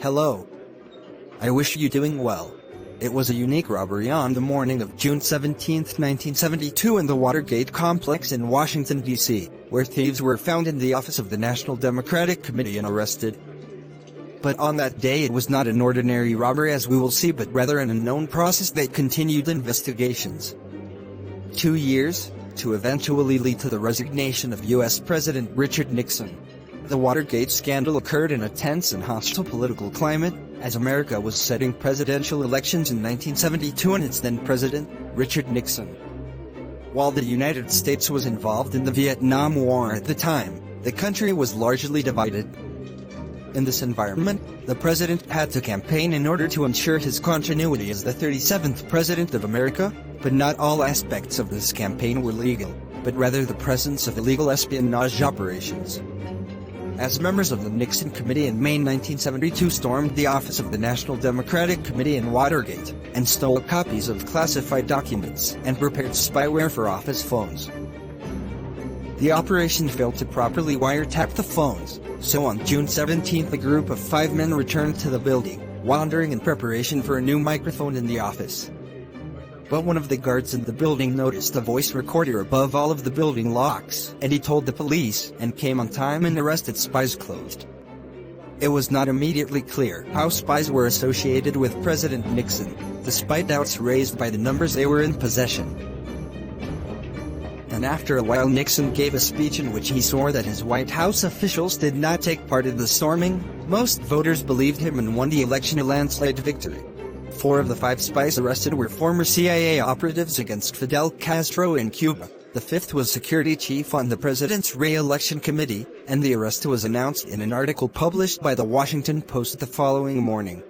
Hello. I wish you doing well. It was a unique robbery on the morning of June 17, 1972 in the Watergate complex in Washington, D.C., where thieves were found in the office of the National Democratic Committee and arrested. But on that day it was not an ordinary robbery, as we will see, but rather an unknown process that continued investigations. 2 years, to eventually lead to the resignation of U.S. President Richard Nixon. The Watergate scandal occurred in a tense and hostile political climate, as America was setting presidential elections in 1972 and its then president, Richard Nixon. While the United States was involved in the Vietnam War at the time, the country was largely divided. In this environment, the president had to campaign in order to ensure his continuity as the 37th President of America, but not all aspects of this campaign were legal, but rather the presence of illegal espionage operations. As members of the Nixon Committee in May 1972 stormed the office of the National Democratic Committee in Watergate, and stole copies of classified documents and prepared spyware for office phones. The operation failed to properly wiretap the phones, so on June 17 a group of 5 men returned to the building, wandering in preparation for a new microphone in the office. But one of the guards in the building noticed a voice recorder above all of the building locks, and he told the police and came on time and arrested spies closed. It was not immediately clear how spies were associated with President Nixon, despite doubts raised by the numbers they were in possession. And after a while Nixon gave a speech in which he swore that his White House officials did not take part in the storming. Most voters believed him and won the election a landslide victory. 4 of the 5 spies arrested were former CIA operatives against Fidel Castro in Cuba. The 5th was security chief on the president's re-election committee, and the arrest was announced in an article published by the Washington Post the following morning.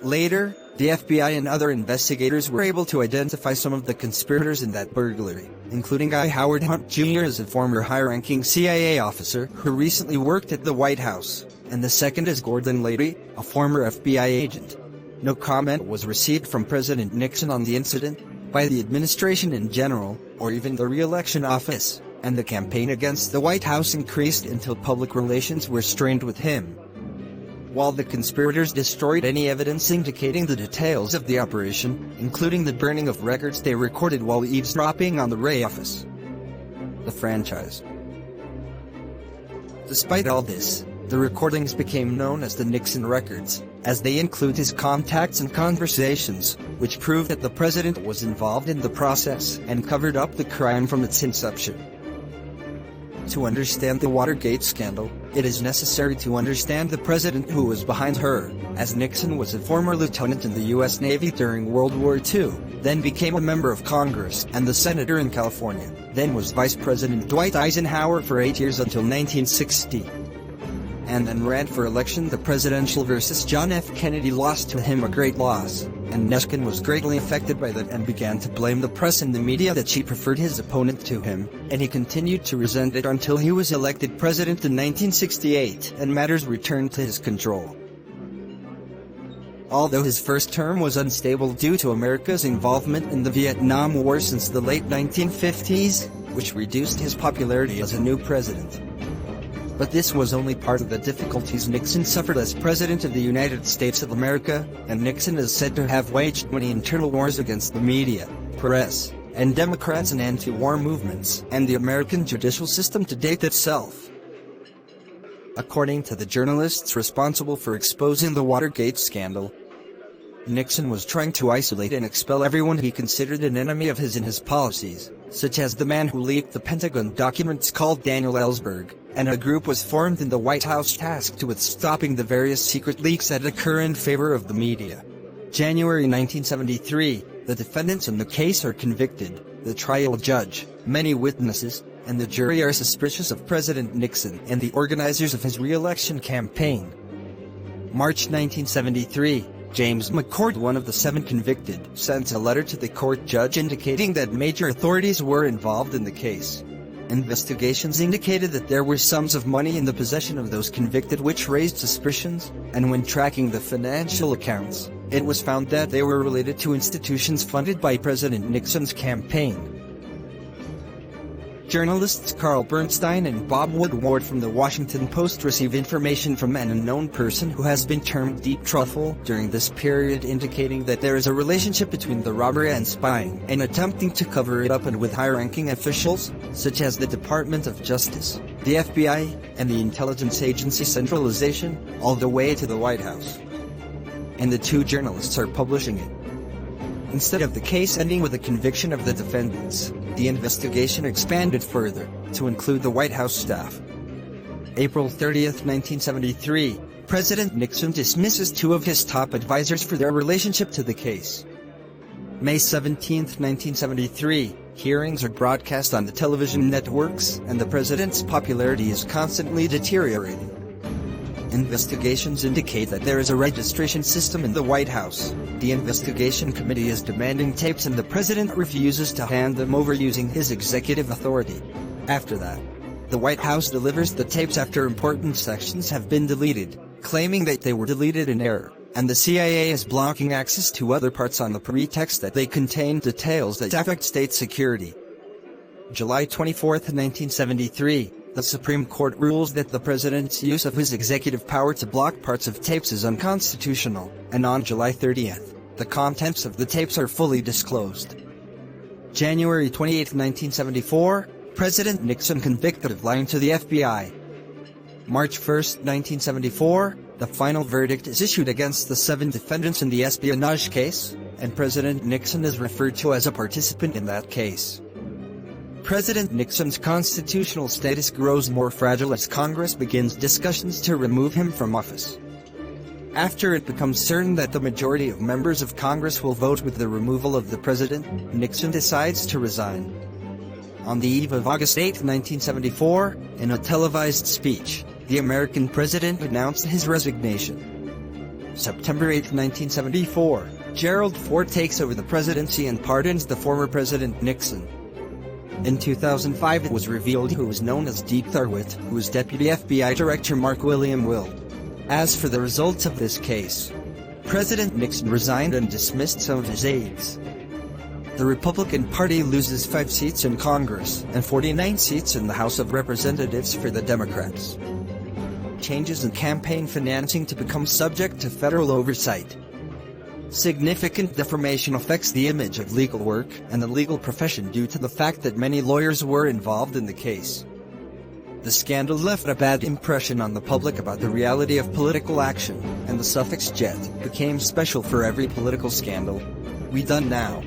Later, the FBI and other investigators were able to identify some of the conspirators in that burglary, including Guy Howard Hunt Jr. as a former high-ranking CIA officer who recently worked at the White House, and the second is Gordon Liddy, a former FBI agent. No comment was received from President Nixon on the incident, by the administration in general, or even the re-election office, and the campaign against the White House increased until public relations were strained with him. While the conspirators destroyed any evidence indicating the details of the operation, including the burning of records they recorded while eavesdropping on the Ray office. The franchise. Despite all this, the recordings became known as the Nixon records, as they include his contacts and conversations, which prove that the president was involved in the process and covered up the crime from its inception. To understand the Watergate scandal, it is necessary to understand the president who was behind her, as Nixon was a former lieutenant in the U.S. Navy during World War II, then became a member of Congress and the senator in California, then was Vice President Dwight Eisenhower for 8 years until 1960. And then ran for election. The presidential versus John F. Kennedy lost to him, a great loss, and Nixon was greatly affected by that and began to blame the press and the media that she preferred his opponent to him, and he continued to resent it until he was elected president in 1968 and matters returned to his control. Although his first term was unstable due to America's involvement in the Vietnam War since the late 1950s, which reduced his popularity as a new president. But this was only part of the difficulties Nixon suffered as President of the United States of America, and Nixon is said to have waged many internal wars against the media, press, and Democrats and anti-war movements, and the American judicial system to date itself. According to the journalists responsible for exposing the Watergate scandal, Nixon was trying to isolate and expel everyone he considered an enemy of his and his policies, such as the man who leaked the Pentagon documents called Daniel Ellsberg, and a group was formed in the White House tasked with stopping the various secret leaks that occur in favor of the media. January 1973, the defendants in the case are convicted, the trial judge, many witnesses, and the jury are suspicious of President Nixon and the organizers of his re-election campaign. March 1973, James McCord, one of the 7 convicted, sent a letter to the court judge indicating that major authorities were involved in the case. Investigations indicated that there were sums of money in the possession of those convicted which raised suspicions, and when tracking the financial accounts, it was found that they were related to institutions funded by President Nixon's campaign. Journalists Carl Bernstein and Bob Woodward from the Washington Post receive information from an unknown person who has been termed Deep Truffle during this period, indicating that there is a relationship between the robbery and spying, and attempting to cover it up, and with high-ranking officials, such as the Department of Justice, the FBI, and the intelligence agency centralization, all the way to the White House. And the two journalists are publishing it. Instead of the case ending with a conviction of the defendants, the investigation expanded further, to include the White House staff. April 30, 1973, President Nixon dismisses two of his top advisors for their relationship to the case. May 17, 1973, hearings are broadcast on the television networks, and the president's popularity is constantly deteriorating. Investigations indicate that there is a registration system in the White House. The investigation committee is demanding tapes, and the president refuses to hand them over using his executive authority. After that, the White House delivers the tapes after important sections have been deleted, claiming that they were deleted in error, and the CIA is blocking access to other parts on the pretext that they contain details that affect state security. July 24, 1973. The Supreme Court rules that the president's use of his executive power to block parts of tapes is unconstitutional, and on July 30th, the contents of the tapes are fully disclosed. January 28, 1974, President Nixon convicted of lying to the FBI. March 1, 1974, the final verdict is issued against the 7 defendants in the espionage case, and President Nixon is referred to as a participant in that case. President Nixon's constitutional status grows more fragile as Congress begins discussions to remove him from office. After it becomes certain that the majority of members of Congress will vote with the removal of the president, Nixon decides to resign. On the eve of August 8, 1974, in a televised speech, the American president announced his resignation. September 8, 1974, Gerald Ford takes over the presidency and pardons the former President Nixon. In 2005, it was revealed who was known as Deep Thurwit, who was Deputy FBI Director Mark William Will. As for the results of this case, President Nixon resigned and dismissed some of his aides. The Republican Party loses 5 seats in Congress and 49 seats in the House of Representatives for the Democrats. Changes in campaign financing to become subject to federal oversight. Significant defamation affects the image of legal work and the legal profession due to the fact that many lawyers were involved in the case. The scandal left a bad impression on the public about the reality of political action, and the suffix jet became special for every political scandal. We done now.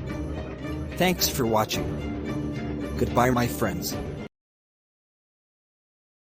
Thanks for watching. Goodbye, my friends.